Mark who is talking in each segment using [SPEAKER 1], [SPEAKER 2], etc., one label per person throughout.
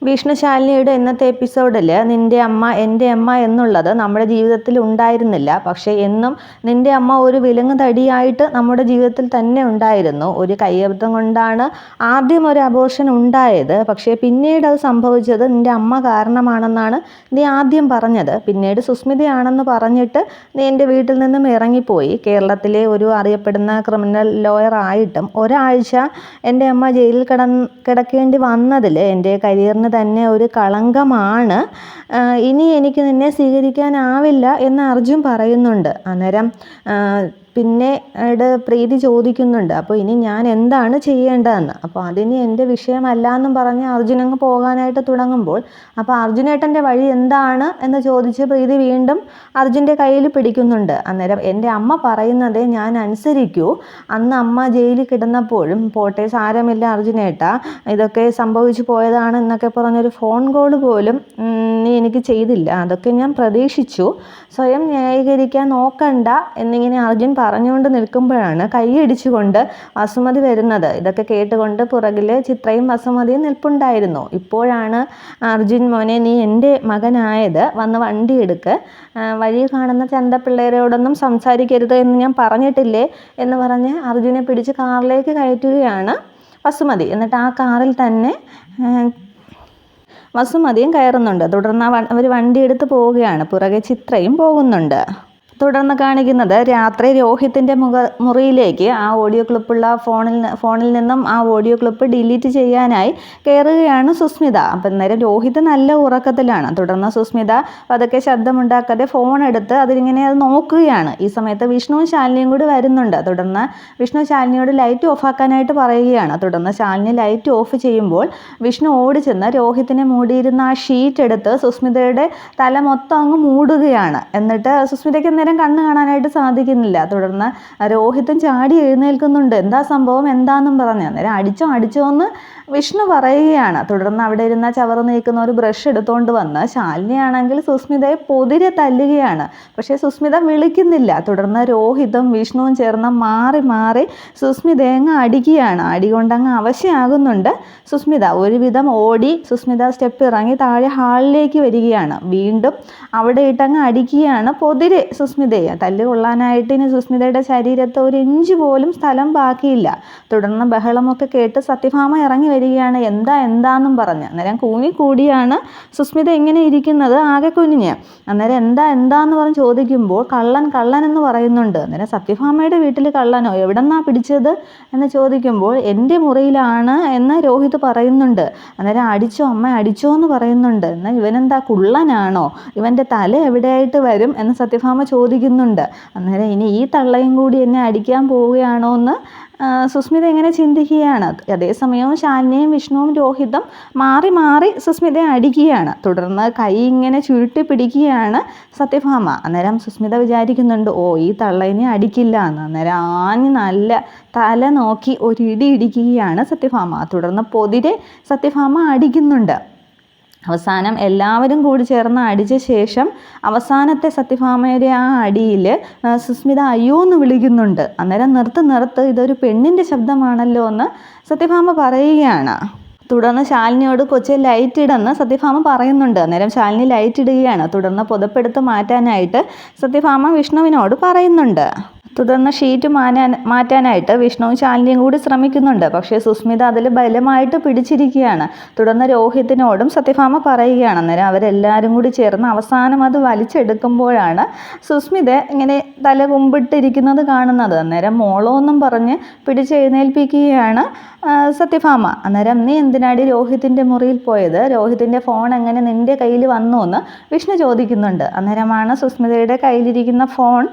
[SPEAKER 1] വിഷ്ണുശാലിനിയുടെ ഇന്നത്തെ എപ്പിസോഡിൽ നിൻ്റെ അമ്മ എൻ്റെ അമ്മ എന്നുള്ളത് നമ്മുടെ ജീവിതത്തിൽ ഉണ്ടായിരുന്നില്ല. പക്ഷേ എന്നും നിൻ്റെ അമ്മ ഒരു വിലങ്ങ് തടിയായിട്ട് നമ്മുടെ ജീവിതത്തിൽ തന്നെ ഉണ്ടായിരുന്നു. ഒരു കയ്യബദ്ധം കൊണ്ടാണ് ആദ്യം ഒരു അബോർഷൻ ഉണ്ടായത്. പക്ഷേ പിന്നീട് അത് സംഭവിച്ചത് നിൻ്റെ അമ്മ കാരണമാണെന്നാണ് നീ ആദ്യം പറഞ്ഞത്. പിന്നീട് സുസ്മിതയാണെന്ന് പറഞ്ഞിട്ട് നീ എൻ്റെ വീട്ടിൽ നിന്നും ഇറങ്ങിപ്പോയി. കേരളത്തിലെ ഒരു അറിയപ്പെടുന്ന ക്രിമിനൽ ലോയർ ആയിട്ടും ഒരാഴ്ച എൻ്റെ അമ്മ ജയിലിൽ കിടക്കേണ്ടി വന്നതിൽ എൻ്റെ കരിയറിന് തന്നെ ഒരു കളങ്കമാണ്. ഇനി എനിക്ക് നിന്നെ സ്വീകരിക്കാനാവില്ല എന്ന് അർജുൻ പറയുന്നുണ്ട്. അന്നേരം പിന്നീട് പ്രീതി ചോദിക്കുന്നുണ്ട്, അപ്പോൾ ഇനി ഞാൻ എന്താണ് ചെയ്യേണ്ടതെന്ന്. അപ്പോൾ അതിന് എൻ്റെ വിഷയമല്ല എന്നും പറഞ്ഞ് അർജുൻ അങ്ങ് പോകാനായിട്ട് തുടങ്ങുമ്പോൾ, അപ്പോൾ അർജുനേട്ടൻ്റെ വഴി എന്താണ് എന്ന് ചോദിച്ച് പ്രീതി വീണ്ടും അർജുൻ്റെ കയ്യിൽ പിടിക്കുന്നുണ്ട്. അന്നേരം എൻ്റെ അമ്മ പറയുന്നതേ ഞാൻ അനുസരിക്കൂ. അന്ന് അമ്മ ജയിലിൽ കിടന്നപ്പോഴും പോട്ടെ സാരമില്ല അർജുനേട്ട, ഇതൊക്കെ സംഭവിച്ചു പോയതാണ് എന്നൊക്കെ പറഞ്ഞൊരു ഫോൺ കോൾ പോലും നീ എനിക്ക് ചെയ്തില്ല. അതൊക്കെ ഞാൻ പ്രതീക്ഷിച്ചു. സ്വയം ന്യായീകരിക്കാൻ നോക്കണ്ട എന്നിങ്ങനെ അർജുൻ പറഞ്ഞുകൊണ്ട് നിൽക്കുമ്പോഴാണ് കൈയടിച്ചുകൊണ്ട് വസുമതി വരുന്നത്. ഇതൊക്കെ കേട്ടുകൊണ്ട് പുറകിൽ ചിത്രയും വസുമതിയും നിൽപ്പുണ്ടായിരുന്നു. ഇപ്പോഴാണ് അർജുൻ മോനെ നീ എൻ്റെ മകനായത്, വന്ന് വണ്ടി എടുക്ക്, വഴി കാണുന്ന ചന്തപ്പിള്ളേരോടൊന്നും സംസാരിക്കരുത് എന്ന് ഞാൻ പറഞ്ഞിട്ടില്ലേ എന്ന് പറഞ്ഞ് അർജുനെ പിടിച്ച് കാറിലേക്ക് കയറ്റുകയാണ് വസുമതി. എന്നിട്ട് ആ കാറിൽ തന്നെ വസുമതിയും കയറുന്നുണ്ട്. തുടർന്ന് അവർ വണ്ടി എടുത്ത് പോവുകയാണ്. പുറകെ ചിത്രയും പോകുന്നുണ്ട്. തുടർന്ന് കാണിക്കുന്നത് രാത്രി രോഹിത്തിൻ്റെ മുറിയിലേക്ക് ആ ഓഡിയോ ക്ലിപ്പുള്ള ഫോണിൽ നിന്നും ആ ഓഡിയോ ക്ലിപ്പ് ഡിലീറ്റ് ചെയ്യാനായി കയറുകയാണ് സുസ്മിത. അപ്പം നേരം രോഹിത് നല്ല ഉറക്കത്തിലാണ്. തുടർന്ന് സുസ്മിത അതൊക്കെ ശബ്ദമുണ്ടാക്കാതെ ഫോൺ എടുത്ത് അതിലിങ്ങനെ അത് നോക്കുകയാണ്. ഈ സമയത്ത് വിഷ്ണുവും ശാലിനിയും കൂടി വരുന്നുണ്ട്. തുടർന്ന് വിഷ്ണു ശാലിനിയോട് ലൈറ്റ് ഓഫാക്കാനായിട്ട് പറയുകയാണ്. തുടർന്ന് ശാലിനി ലൈറ്റ് ഓഫ് ചെയ്യുമ്പോൾ വിഷ്ണു ഓടി ചെന്ന് രോഹിത്തിനെ മൂടിയിരുന്ന ആ ഷീറ്റ് എടുത്ത് സുസ്മിതയുടെ തല മൊത്തം അങ്ങ് മൂടുകയാണ്. എന്നിട്ട് സുസ്മിതയ്ക്ക് കണ്ണ് കാണാനായിട്ട് സാധിക്കുന്നില്ല. തുടർന്ന് രോഹിത്തും ചാടി എഴുന്നേൽക്കുന്നുണ്ട്. എന്താ സംഭവം എന്താണെന്നും പറഞ്ഞ്. അന്നേരം അടിച്ചോ എന്ന് വിഷ്ണു പറയുകയാണ്. തുടർന്ന് അവിടെ ഇരുന്ന ചവറ് നീക്കുന്ന ഒരു ബ്രഷ് എടുത്തുകൊണ്ട് വന്ന് ശാലിനിയാണെങ്കിൽ സുസ്മിതയെ പൊതിരെ തല്ലുകയാണ്. പക്ഷേ സുസ്മിത വിളിക്കുന്നില്ല. തുടർന്ന് രോഹിതും വിഷ്ണുവും ചേർന്ന് മാറി മാറി സുസ്മിതയെ അങ്ങ് അടിക്കുകയാണ്. അടി കൊണ്ടങ്ങ് അവശയാകുന്നുണ്ട് സുസ്മിത. ഒരുവിധം ഓടി സുസ്മിത സ്റ്റെപ്പ് ഇറങ്ങി താഴെ ഹാളിലേക്ക് വരികയാണ്. വീണ്ടും അവിടെ ഇട്ടങ്ങ് അടിക്കുകയാണ് പൊതിരെ സുസ്മിതയെ. തല്ല് കൊള്ളാനായിട്ട് ഇനി സുസ്മിതയുടെ ശരീരത്ത് ഒരു ഇഞ്ച് പോലും സ്ഥലം ബാക്കിയില്ല. തുടർന്ന് ബഹളമൊക്കെ കേട്ട് സത്യഭാമ ഇറങ്ങി വരികയാണ്. എന്താന്നും പറഞ്ഞ്. അന്നേരം കൂടിയാണ് സുസ്മിത ഇങ്ങനെ ഇരിക്കുന്നത്, ആകെ കുനിഞ്ഞ്. അന്നേരം എന്താന്ന് പറഞ്ഞ് ചോദിക്കുമ്പോൾ കള്ളൻ എന്ന് പറയുന്നുണ്ട്. അന്നേരം സത്യഭാമയുടെ വീട്ടിൽ കള്ളനോ, എവിടെന്നാ പിടിച്ചത് എന്ന് ചോദിക്കുമ്പോൾ എൻ്റെ മുറിയിലാണ് എന്ന് രോഹിത് പറയുന്നുണ്ട്. അന്നേരം അമ്മ അടിച്ചോ എന്ന് പറയുന്നുണ്ട്. എന്നാൽ ഇവനെന്താ കുള്ളനാണോ, ഇവൻ്റെ തല എവിടെയായിട്ട് വരും എന്ന് സത്യഭാമ ചോദിക്കുന്നുണ്ട്. അന്നേരം ഇനി ഈ തള്ളയും കൂടി എന്നെ അടിക്കാൻ പോവുകയാണോ എന്ന് സുസ്മിത ഇങ്ങനെ ചിന്തിക്കുകയാണ്. അതേസമയവും ശാലിനിയും വിഷ്ണുവും രോഹിതും മാറി മാറി സുസ്മിതയെ അടിക്കുകയാണ്. തുടർന്ന് കൈ ഇങ്ങനെ ചുരുട്ടി പിടിക്കുകയാണ് സത്യഭാമ. അന്നേരം സുസ്മിത വിചാരിക്കുന്നുണ്ട്, ഈ തള്ളയിനെ അടിക്കില്ല എന്ന്. അന്നേരം ആഞ്ഞ് നല്ല തല നോക്കി ഒരു ഇടിക്കുകയാണ് സത്യഭാമ. തുടർന്ന് പൊതിരെ സത്യഭാമ അടിക്കുന്നുണ്ട്. അവസാനം എല്ലാവരും കൂടി ചേർന്ന് അടിച്ച ശേഷം അവസാനത്തെ സത്യഭാമയുടെ ആ അടിയിൽ സുസ്മിത അയ്യോ എന്ന് വിളിക്കുന്നുണ്ട്. അന്നേരം നിർത്ത്, ഇതൊരു പെണ്ണിൻ്റെ ശബ്ദമാണല്ലോ എന്ന് സത്യഭാമ പറയുകയാണ്. തുടർന്ന് ശാലിനിയോട് കൊച്ചി ലൈറ്റ് ഇടെന്ന് സത്യഭാമ പറയുന്നുണ്ട്. അന്നേരം ശാലിനി ലൈറ്റ് ഇടുകയാണ്. തുടർന്ന് പുതപ്പെടുത്ത് മാറ്റാനായിട്ട് സത്യഭാമ വിഷ്ണുവിനോട് പറയുന്നുണ്ട്. തുടർന്ന് ഷീറ്റ് മാറ്റാനായിട്ട് വിഷ്ണുവും ശാലിനിയും കൂടി ശ്രമിക്കുന്നുണ്ട്. പക്ഷേ സുസ്മിത അതിൽ ബലമായിട്ട് പിടിച്ചിരിക്കുകയാണ്. തുടർന്ന് രോഹിത്തിനോടും സത്യഭാമ പറയുകയാണ്. അന്നേരം അവരെല്ലാവരും കൂടി ചേർന്ന് അവസാനം അത് വലിച്ചെടുക്കുമ്പോഴാണ് സുസ്മിത ഇങ്ങനെ തല കുമ്പിട്ടിരിക്കുന്നത് കാണുന്നത്. അന്നേരം മോളോ എന്നും പറഞ്ഞ് പിടിച്ചെഴുന്നേൽപ്പിക്കുകയാണ് സത്യഭാമ. അന്നേരം നീ എന്തിനാടി രോഹിത്തിൻ്റെ മുറിയിൽ പോയത്, രോഹിത്തിൻ്റെ ഫോൺ എങ്ങനെ നിൻ്റെ കയ്യിൽ വന്നു എന്ന് വിഷ്ണു ചോദിക്കുന്നുണ്ട്. അന്നേരമാണ് സുസ്മിതയുടെ കയ്യിലിരിക്കുന്ന ഫോൺ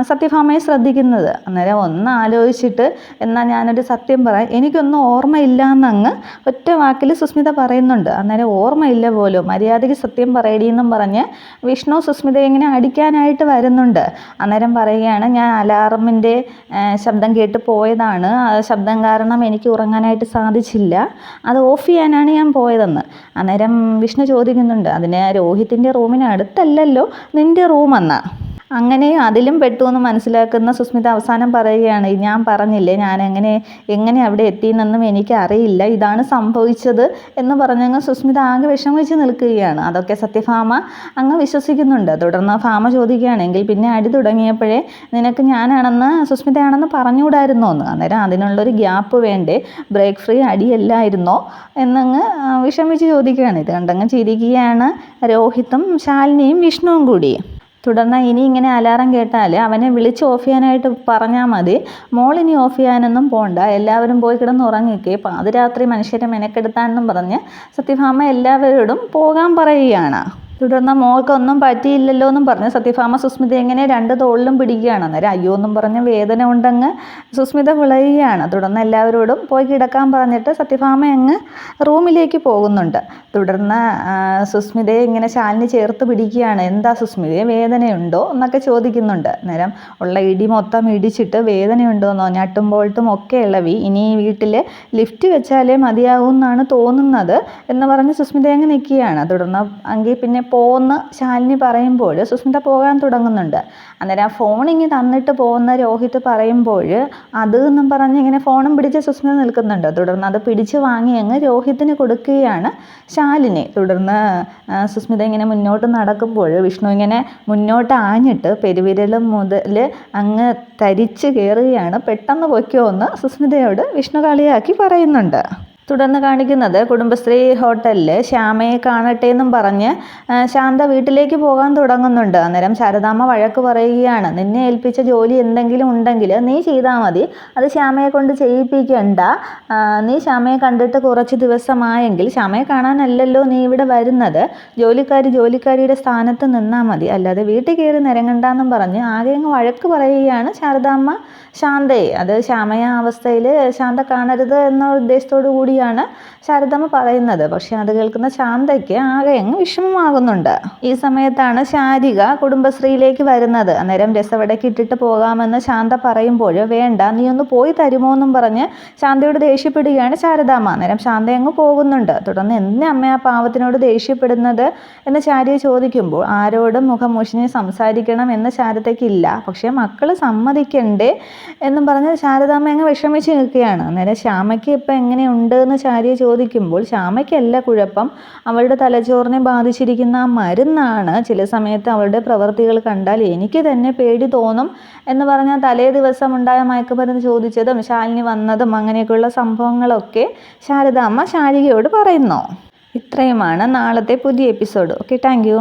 [SPEAKER 1] സത്യഭാമയെ ശ്രദ്ധിക്കുന്നത്. അന്നേരം ഒന്ന് ആലോചിച്ചിട്ട് എന്നാൽ ഞാനൊരു സത്യം പറയാം, എനിക്കൊന്നും ഓർമ്മയില്ല എന്നങ്ങ് ഒറ്റ വാക്കിൽ സുസ്മിത പറയുന്നുണ്ട്. അന്നേരം ഓർമ്മയില്ല പോലും, മര്യാദയ്ക്ക് സത്യം പറയടിയെന്നും പറഞ്ഞ് വിഷ്ണു സുസ്മിതയെ ഇങ്ങനെ അടിക്കാനായിട്ട് വരുന്നുണ്ട്. അന്നേരം പറയുകയാണ്, ഞാൻ അലാറമിൻ്റെ ശബ്ദം കേട്ട് പോയതാണ്, ആ ശബ്ദം കാരണം എനിക്ക് ഉറങ്ങാനായിട്ട് സാധിച്ചില്ല, അത് ഓഫ് ചെയ്യാനാണ് ഞാൻ പോയതെന്ന്. അന്നേരം വിഷ്ണു ചോദിക്കുന്നുണ്ട്, അതിന് രോഹിത്തിൻ്റെ റൂമിന് അടുത്തല്ലല്ലോ നിൻ്റെ റൂമെന്ന്. അങ്ങനെ അതിലും പെട്ടു എന്ന് മനസ്സിലാക്കുന്ന സുസ്മിത അവസാനം പറയുകയാണ്, ഞാൻ പറഞ്ഞില്ലേ ഞാൻ എങ്ങനെ അവിടെ എത്തിയെന്നൊന്നും എനിക്കറിയില്ല, ഇതാണ് സംഭവിച്ചത് എന്ന് പറഞ്ഞങ്ങ് സുസ്മിത ആകെ വിഷമിച്ച് നിൽക്കുകയാണ്. അതൊക്കെ സത്യഭാമ അങ്ങ് വിശ്വസിക്കുന്നുണ്ട്. തുടർന്ന് ഭാമ ചോദിക്കുകയാണെങ്കിൽ പിന്നെ അടി തുടങ്ങിയപ്പോഴേ നിനക്ക് ഞാനാണെന്ന് സുസ്മിതയാണെന്ന് പറഞ്ഞുകൂടായിരുന്നോ എന്ന്. അന്നേരം അതിനുള്ളൊരു ഗ്യാപ്പ് വേണ്ടേ, ബ്രേക്ക് ഫ്രീ അടിയല്ലായിരുന്നോ എന്നങ്ങ് വിഷമിച്ച് ചോദിക്കുകയാണ്. ഇത് കണ്ടങ്ങ് ചിരിക്കുകയാണ് രോഹിത്തും ശാലിനിയും വിഷ്ണുവും കൂടി. തുടർന്ന് ഇനി ഇങ്ങനെ അലാറം കേട്ടാൽ അവനെ വിളിച്ച് ഓഫ് ചെയ്യാനായിട്ട് പറഞ്ഞാൽ മതി, മോളിനി ഓഫ് ചെയ്യാനൊന്നും പോണ്ട, എല്ലാവരും പോയി കിടന്ന് ഉറങ്ങിക്കേ, പാതിരാത്രി മനുഷ്യരെ മെനക്കെടുത്താനെന്നും പറഞ്ഞ് സത്യഭാമ എല്ലാവരോടും പോകാൻ പറയുകയാണ്. തുടർന്ന് മോൾക്കൊന്നും പറ്റിയില്ലല്ലോ എന്നും പറഞ്ഞ് സത്യഭാമ സുസ്മിത എങ്ങനെ രണ്ട് തോളിലും പിടിക്കുകയാണ്. അന്നേരം അയ്യോ എന്നും പറഞ്ഞ് വേദന ഉണ്ടെങ്ങ് സുസ്മിത വിളയുകയാണ്. തുടർന്ന് എല്ലാവരോടും പോയി കിടക്കാൻ പറഞ്ഞിട്ട് സത്യഭാമ അങ്ങ് റൂമിലേക്ക് പോകുന്നുണ്ട്. തുടർന്ന് സുസ്മിതയെ ഇങ്ങനെ ശാലിനി ചേർത്ത് പിടിക്കുകയാണ്. എന്താ സുസ്മിതയെ വേദനയുണ്ടോ എന്നൊക്കെ ചോദിക്കുന്നുണ്ട്. അന്നേരം ഉള്ള ഇടി മൊത്തം ഇടിച്ചിട്ട് വേദനയുണ്ടോയെന്നോ ഞട്ടുമ്പോഴത്തും ഒക്കെ ഇളവി, ഇനി ഈ വീട്ടിൽ ലിഫ്റ്റ് വെച്ചാലേ മതിയാവും എന്നാണ് തോന്നുന്നത് എന്ന് പറഞ്ഞ് സുസ്മിത അങ്ങ് നിൽക്കുകയാണ്. തുടർന്ന് എങ്കിൽ പിന്നെ പോന്ന് ശാലിനി പറയുമ്പോൾ സുസ്മിത പോകാൻ തുടങ്ങുന്നുണ്ട്. അന്നേരം ആ ഫോൺ ഇങ്ങനെ തന്നിട്ട് പോകുന്ന രോഹിത്ത് പറയുമ്പോൾ അത് എന്നും പറഞ്ഞ് ഇങ്ങനെ ഫോണും പിടിച്ച് സുസ്മിത നിൽക്കുന്നുണ്ട്. തുടർന്ന് അത് പിടിച്ച് വാങ്ങി അങ്ങ് രോഹിത്തിന് കൊടുക്കുകയാണ് ശാലിനി. തുടർന്ന് സുസ്മിത ഇങ്ങനെ മുന്നോട്ട് നടക്കുമ്പോൾ വിഷ്ണു ഇങ്ങനെ മുന്നോട്ട് ആഞ്ഞിട്ട് പെരുവിരൽ മുതൽ അങ്ങ് തരിച്ച് കയറുകയാണ്. പെട്ടെന്ന് പൊയ്ക്കോ എന്ന് സുസ്മിതയോട് വിഷ്ണു കളിയാക്കി പറയുന്നുണ്ട്. തുടർന്ന് കാണിക്കുന്നത് കുടുംബശ്രീ ഹോട്ടലിൽ ശ്യാമയെ കാണട്ടെ എന്നും പറഞ്ഞ് ശാന്ത വീട്ടിലേക്ക് പോകാൻ തുടങ്ങുന്നുണ്ട്. അന്നേരം ശാരദാമ്മ വഴക്ക് പറയുകയാണ്, നിന്നെ ഏൽപ്പിച്ച ജോലി എന്തെങ്കിലും ഉണ്ടെങ്കിൽ നീ ചെയ്താൽ മതി, അത് ശ്യാമയെ കൊണ്ട് ചെയ്യിപ്പിക്കണ്ട, നീ ശ്യാമയെ കണ്ടിട്ട് കുറച്ച് ദിവസമായെങ്കിൽ ശ്യാമയെ കാണാനല്ലല്ലോ നീ ഇവിടെ വരുന്നത്, ജോലിക്കാരിയുടെ സ്ഥാനത്ത് നിന്നാൽ മതി, അല്ലാതെ വീട്ടിൽ കയറി നിരങ്ങണ്ടെന്നും പറഞ്ഞ് ആകെ അങ്ങ് വഴക്ക് പറയുകയാണ് ശാരദാമ്മ ശാന്തയെ. അത് ശ്യാമയ അവസ്ഥയിൽ ശാന്ത കാണരുത് എന്ന ഉദ്ദേശത്തോടു കൂടിയാണ് ശാരദാമ്മ പറയുന്നത്. പക്ഷെ അത് കേൾക്കുന്ന ശാന്തയ്ക്ക് ആകെ അങ്ങ് വിഷമമാകുന്നുണ്ട്. ഈ സമയത്താണ് ശാരിക കുടുംബശ്രീയിലേക്ക് വരുന്നത്. അന്നേരം രസവടയ്ക്ക് ഇട്ടിട്ട് പോകാമെന്ന് ശാന്ത പറയുമ്പോൾ വേണ്ട, നീ ഒന്ന് പോയി തരുമോ എന്നും പറഞ്ഞ് ശാന്തയോട് ദേഷ്യപ്പെടുകയാണ് ശാരദാമ്മ. അന്നേരം ശാന്ത അങ്ങ് പോകുന്നുണ്ട്. തുടർന്ന് എന്തിനാ അമ്മ ആ പാവത്തിനോട് ദേഷ്യപ്പെടുന്നത് എന്ന് ശാരിക ചോദിക്കുമ്പോൾ ആരോടും മുഖം മുഷിഞ്ഞ് സംസാരിക്കണം എന്ന് ശാരദയ്ക്കില്ല, പക്ഷെ മക്കൾ സമ്മതിക്കണ്ടേ എന്നും പറഞ്ഞ് ശാരദാമ്മ അങ്ങ് വിഷമിച്ച് നിൽക്കുകയാണ്. അന്നേരം ശ്യാമയ്ക്ക് ഇപ്പം എങ്ങനെയുണ്ട് എന്ന് ശാരിക ചോദിക്കുമ്പോൾ ശ്യാമയ്ക്കല്ല കുഴപ്പം, അവളുടെ തലച്ചോറിനെ ബാധിച്ചിരിക്കുന്ന ആ മരുന്നാണ്. ചില സമയത്ത് അവളുടെ പ്രവൃത്തികൾ കണ്ടാൽ എനിക്ക് തന്നെ പേടി തോന്നും എന്ന് പറഞ്ഞാൽ തലേ ദിവസം ഉണ്ടായ മയക്കുമരുന്ന് ചോദിച്ചതും ശാലിനി വന്നതും അങ്ങനെയൊക്കെയുള്ള സംഭവങ്ങളൊക്കെ ശാരദാമ്മ ശാരികയോട് പറയുന്നു. ഇത്രയുമാണ് നാളത്തെ പുതിയ എപ്പിസോഡ്. Okay, thank you.